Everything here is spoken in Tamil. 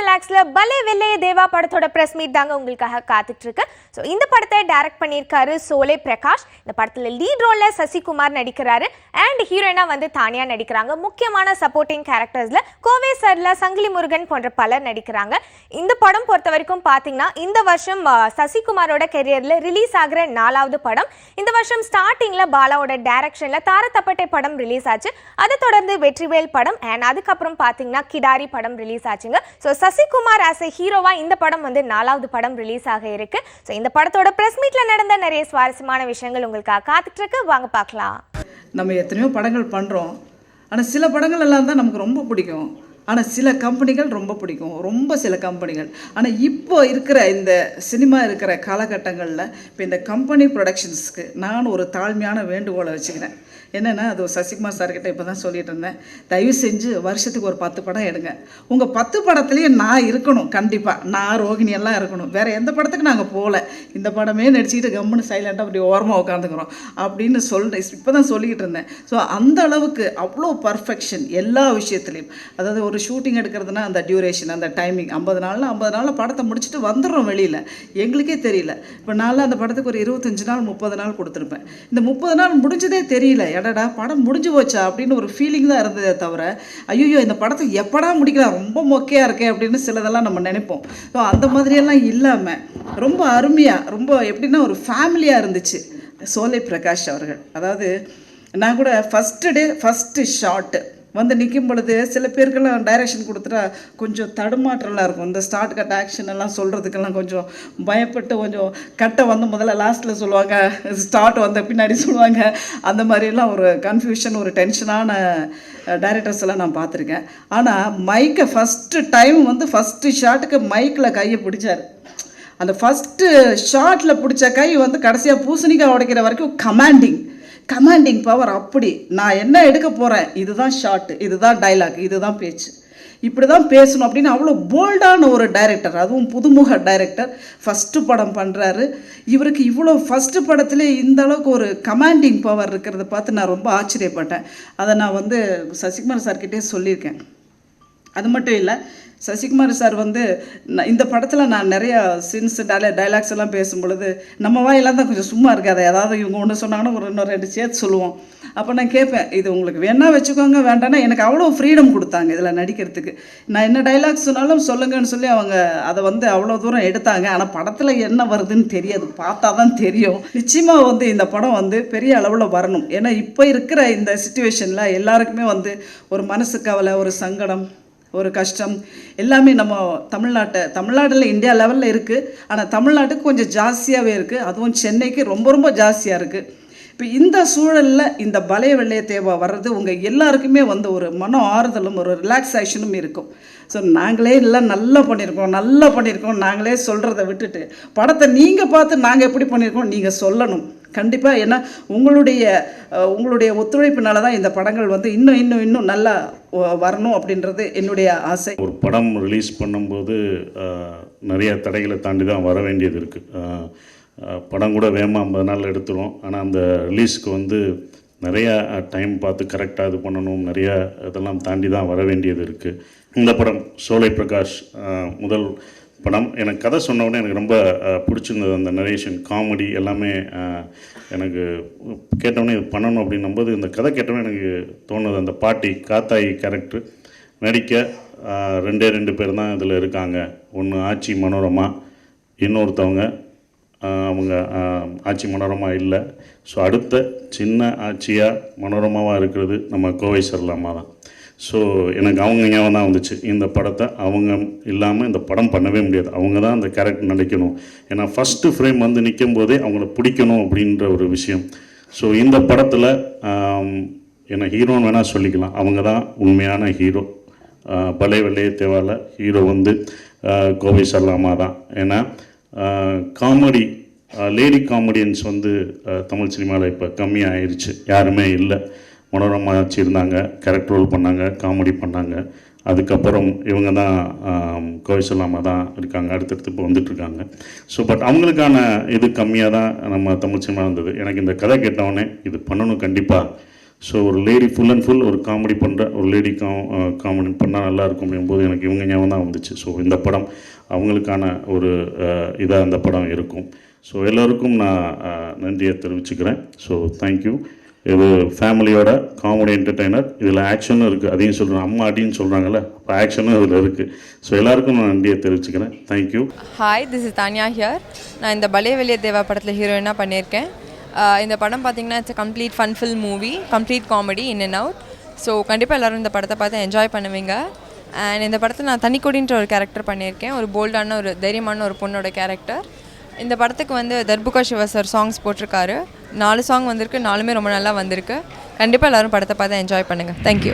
Cinemallaxல பலே வெள்ளைய தேவா படத்தோட பிரஸ் மீட் தாங்க உங்களுக்காக காத்துட்டு இருக்கு. ஸோ இந்த படத்தை டைரக்ட் பண்ணியிருக்காரு சோலே பிரகாஷ். இந்த படத்தில் லீட் ரோல்ல சசிகுமார் நடிக்கிறாரு அண்ட் ஹீரோயினா தானியா நடிக்கிறாங்க. முக்கியமான சப்போர்ட்டிங் கேரக்டர்ஸ்ல கோவை சர்லா, சங்கிலி முருகன் போன்ற பலர் நடிக்கிறாங்க. இந்த படம் பொறுத்த வரைக்கும் பார்த்தீங்கன்னா இந்த வருஷம் சசிகுமாரோட கெரியர்ல ரிலீஸ் ஆகிற 4வது படம். இந்த வருஷம் ஸ்டார்டிங்ல பாலாவோட டைரக்ஷன்ல தாரத்தப்பட்டை படம் ரிலீஸ் ஆச்சு. அதை தொடர்ந்து வெற்றிவேல் படம் அண்ட் அதுக்கப்புறம் பார்த்தீங்கன்னா கிடாரி படம் ரிலீஸ் ஆச்சுங்க. ஸோ சசிகுமார் ஆஸ் எ ஹீரோவா இந்த படம் 4வது படம் ரிலீஸ் ஆக இருக்கு. ஸோ இந்த படத்தோட பிரஸ் மீட்ல நடந்த நிறைய சுவாரஸ்யமான விஷயங்கள் உங்களுக்காக காத்துட்டு இருக்கு. வாங்க பார்க்கலாம். நம்ம எத்தனையோ படங்கள் பண்ணுறோம், ஆனால் சில படங்கள் எல்லாம் தான் நமக்கு ரொம்ப பிடிக்கும். ஆனால் சில கம்பெனிகள் ரொம்ப பிடிக்கும், ரொம்ப சில கம்பெனிகள். ஆனால் இப்போ இருக்கிற இந்த சினிமா இருக்கிற காலகட்டங்களில் இப்போ இந்த கம்பெனி ப்ரொடக்ஷன்ஸ்க்கு நான் ஒரு தாழ்மையான வேண்டுகோளை வச்சுக்கிறேன். என்னென்னா, அது சசிகுமார் சார்கிட்ட இப்போ தான் சொல்லிட்டு இருந்தேன், தயவு செஞ்சு வருஷத்துக்கு ஒரு 10 படம் எடுங்க. உங்கள் 10 படத்துலேயும் நான் இருக்கணும், கண்டிப்பாக நான் ரோகிணி எல்லாம் இருக்கணும். வேறு எந்த படத்துக்கு நாங்கள் போகல, இந்த படமே நடிச்சுக்கிட்டு கம்முன்னு சைலண்ட்டாக அப்படி ஓரமாக உட்காந்துக்கிறோம் அப்படின்னு இப்போ தான் சொல்லிக்கிட்டு இருந்தேன். ஸோ அந்த அளவுக்கு அவ்வளோ பர்ஃபெக்ஷன் எல்லா விஷயத்துலையும். அதாவது ஒரு ஷூட்டிங் எடுக்கிறதுனா அந்த டியூரேஷன், அந்த டைமிங் 50 நாளில் படத்தை முடிச்சுட்டு வந்துடுறோம் வெளியில், எங்களுக்கே தெரியல. இப்போ நான்லாம் அந்த படத்துக்கு ஒரு 25 நாள் 30 நாள் கொடுத்துருப்பேன். இந்த 30 நாள் முடிஞ்சதே தெரியல. எடடா படம் முடிஞ்சு போச்சா அப்படின்னு ஒரு ஃபீலிங் தான் இருந்ததே தவிர, ஐயோ இந்த படத்தை எப்படா முடிக்கலாம், ரொம்ப மொக்கையாக இருக்கே அப்படின்னு சிலதெல்லாம் நம்ம நினைப்போம். ஸோ அந்த மாதிரியெல்லாம் இல்லாமல் ரொம்ப அருமையாக, ரொம்ப எப்படின்னா ஒரு ஃபேமிலியாக இருந்துச்சு சோலை பிரகாஷ் அவர்கள். அதாவது நான் கூட ஃபஸ்ட்டு டே ஃபஸ்ட்டு ஷாட்டு நிற்கும் பொழுது சில பேருக்கெல்லாம் டைரக்ஷன் கொடுத்துட்டா கொஞ்சம் தடுமாற்றலாம் இருக்கும். இந்த ஸ்டார்ட் கட் ஆக்ஷன் எல்லாம் சொல்கிறதுக்கெல்லாம் கொஞ்சம் பயப்பட்டு கொஞ்சம் கட்டை முதல்ல லாஸ்ட்டில் சொல்லுவாங்க, ஸ்டார்ட் பின்னாடி சொல்லுவாங்க. அந்த மாதிரிலாம் ஒரு கன்ஃபியூஷன், ஒரு டென்ஷனான டைரக்டர்ஸ் எல்லாம் நான் பார்த்துருக்கேன். ஆனால் மைக்கை ஃபஸ்ட்டு டைம் ஃபஸ்ட்டு ஷாட்டுக்கு மைக்கில் கையை பிடிச்சார். அந்த ஃபஸ்ட்டு ஷாட்டில் பிடிச்ச கை கடைசியாக பூசணிக்காய் உடைக்கிற வரைக்கும் கமாண்டிங் பவர். அப்படி நான் என்ன எடுக்க போகிறேன், இதுதான் ஷார்ட், இதுதான் டைலாக், இதுதான் பேச்சு, இப்படி தான் பேசணும் அப்படின்னு அவ்வளோ போல்டான ஒரு டைரக்டர். அதுவும் புதுமுக டைரக்டர், ஃபஸ்ட்டு படம் பண்ணுறாரு. இவருக்கு இவ்வளோ ஃபஸ்ட்டு படத்துலேயே இந்த அளவுக்கு ஒரு கமாண்டிங் பவர் இருக்கிறத பார்த்து நான் ரொம்ப ஆச்சரியப்பட்டேன். அதை நான் சசிகுமார் சார்கிட்டே சொல்லியிருக்கேன். அது மட்டும் இல்லை, சசிகுமார் சார் இந்த படத்தில் நான் நிறையா சீன்ஸ் டைலாக்ஸ் எல்லாம் பேசும் பொழுது நம்ம வாயெல்லாம் தான் கொஞ்சம் சும்மா இருக்காது. ஏதாவது இவங்க ஒன்று சொன்னாங்கன்னா ஒரு இன்னொரு 2 சேர்த்து சொல்லுவோம். அப்போ நான் கேட்பேன், இது உங்களுக்கு வேணா வச்சுக்கோங்க, வேண்டான்னா எனக்கு அவ்வளோ ஃப்ரீடம் கொடுத்தாங்க இதில் நடிக்கிறதுக்கு. நான் என்ன டைலாக்ஸ் சொன்னாலும் சொல்லுங்கன்னு சொல்லி அவங்க அதை அவ்வளோ தூரம் எடுத்தாங்க. ஆனால் படத்தில் என்ன வருதுன்னு தெரியாது, பார்த்தா தான் தெரியும். நிச்சயமாக இந்த படம் பெரிய அளவில் வரணும். ஏன்னா இப்போ இருக்கிற இந்த சிச்சுவேஷனில் எல்லாருக்குமே ஒரு மனசு கவலை, ஒரு சங்கடம், ஒரு கஷ்டம் எல்லாமே நம்ம தமிழ்நாட்டில் இந்தியா லெவலில் இருக்குது. ஆனால் தமிழ்நாட்டுக்கு கொஞ்சம் ஜாஸ்தியாகவே இருக்குது. அதுவும் சென்னைக்கு ரொம்ப ரொம்ப ஜாஸ்தியாக இருக்குது. இப்போ இந்த சூழலில் இந்த பலே வெள்ளைய தேவா வர்றது உங்கள் எல்லாருக்குமே ஒரு மன ஆறுதலும் ஒரு ரிலாக்ஸேஷனும் இருக்கும். ஸோ நாங்களே எல்லாம் நல்லா பண்ணியிருக்கோம் நாங்களே சொல்கிறத விட்டுட்டு படத்தை நீங்கள் பார்த்து நாங்கள் எப்படி பண்ணியிருக்கோம் நீங்கள் சொல்லணும் கண்டிப்பாக. ஏன்னா உங்களுடைய ஒத்துழைப்பினால தான் இந்த படங்கள் இன்னும் நல்லா வரணும் அப்படின்றது என்னுடைய ஆசை. ஒரு படம் ரிலீஸ் பண்ணும்போது நிறைய தடைகளை தாண்டி தான் வர வேண்டியது இருக்குது. படம் கூட வேகமாக 50 நாள் எடுத்துரும். ஆனால் அந்த ரிலீஸ்க்கு நிறையா டைம் பார்த்து கரெக்டாக இது பண்ணணும், நிறையா இதெல்லாம் தாண்டி தான் வர வேண்டியது இருக்குது. இந்த படம் சோலை பிரகாஷ் முதல் படம். எனக்கு கதை சொன்னவுடனே எனக்கு ரொம்ப பிடிச்சிருந்தது. அந்த நரேஷன், காமெடி எல்லாமே எனக்கு கேட்டவுடனே இது பண்ணணும் அப்படின்னும்போது இந்த கதை கேட்டவுடனே எனக்கு தோணுது, அந்த பாட்டி காத்தாயி கேரக்டர் நடிக்க 2 பேர் தான் இதில் இருக்காங்க. ஒன்று ஆச்சி மனோரமா, இன்னொருத்தவங்க அவங்க ஆச்சி மனோரமா இல்லை. ஸோ அடுத்த சின்ன ஆட்சியாக மனோரமாவாக இருக்கிறது நம்ம கோவை சரலாமா தான். ஸோ எனக்கு அவங்க ஞாபகம் தான் வந்துச்சு. இந்த படத்தை அவங்க இல்லாமல் இந்த படம் பண்ணவே முடியாது, அவங்க தான் அந்த கேரக்டர் நடிக்கணும். ஏன்னா ஃபஸ்ட்டு ஃப்ரேம் நிற்கும் போதே அவங்கள பிடிக்கணும் அப்படின்ற ஒரு விஷயம். ஸோ இந்த படத்தில் என்னை ஹீரோன்னு வேணால் சொல்லிக்கலாம், அவங்க தான் உண்மையான ஹீரோ. பலே வெள்ளைய தேவால ஹீரோ கோவை சரலாமா தான். ஏன்னா காமெடி, லேடி காமெடியன்ஸ் தமிழ் சினிமாவில் இப்போ கம்மியாக ஆயிடுச்சு, யாருமே இல்லை. மனோரமா ஆச்சு இருந்தாங்க, கேரக்டர் ரோல் பண்ணாங்க, காமெடி பண்ணாங்க. அதுக்கப்புறம் இவங்க தான் கோவை சரலாமா தான் இருக்காங்க, அடுத்தடுத்து இப்போ வந்துட்டுருக்காங்க. ஸோ பட் அவங்களுக்கான இது கம்மியாக தான் நம்ம தமிழ் சினிமா இருந்தது. எனக்கு இந்த கதை கேட்டவுடனே இது பண்ணணும் கண்டிப்பாக. ஸோ ஒரு லேடி ஃபுல் அண்ட் ஃபுல் ஒரு காமெடி பண்ணுற ஒரு லேடி காமெடி பண்ணால் நல்லாயிருக்கும் அப்படிங்கும்போது எனக்கு இவங்க ஞாபகம் தான் வந்துச்சு. ஸோ இந்த படம் அவங்களுக்கான ஒரு இதாக அந்த படம் இருக்கும். ஸோ எல்லோருக்கும் நான் நன்றியை தெரிவிச்சுக்கிறேன். So thank you. இது ஃபேமிலியோட காமெடி என்டர்டெய்னர். இதில் ஆக்ஷனும் இருக்குது, அதையும் சொல்கிறேன். அம்மா அடின்னு சொல்கிறாங்கல்ல, அப்போ ஆக்ஷனும் இதில் இருக்குது. ஸோ எல்லாருக்கும் நான் நன்றியை தெரிவிச்சுக்கிறேன். Thank you. Hi, this is Tania here. நான் இந்த பலே வெளிய தேவா படத்தில் ஹீரோயினாக பண்ணியிருக்கேன். இந்த படம் பார்த்திங்கன்னா it's complete fun fill movie, complete comedy in and out. So கண்டிப்பாக எல்லோரும் இந்த படத்தை பார்த்து என்ஜாய் பண்ணுவீங்க. அண்ட் இந்த படத்தில் நான் தனிக்கொடின்ற ஒரு கேரக்டர் பண்ணியிருக்கேன். ஒரு போல்டான ஒரு தைரியமான ஒரு பொண்ணோட கேரக்டர். இந்த படத்துக்கு வந்து தர்புகா சிவா சார் சாங்ஸ் போட்டிருக்காரு. 4 சாங் வந்திருக்கு, 4மே ரொம்ப நல்லா வந்திருக்கு. கண்டிப்பாக எல்லோரும் படத்தை பார்த்து என்ஜாய் பண்ணுங்கள். தேங்க்யூ.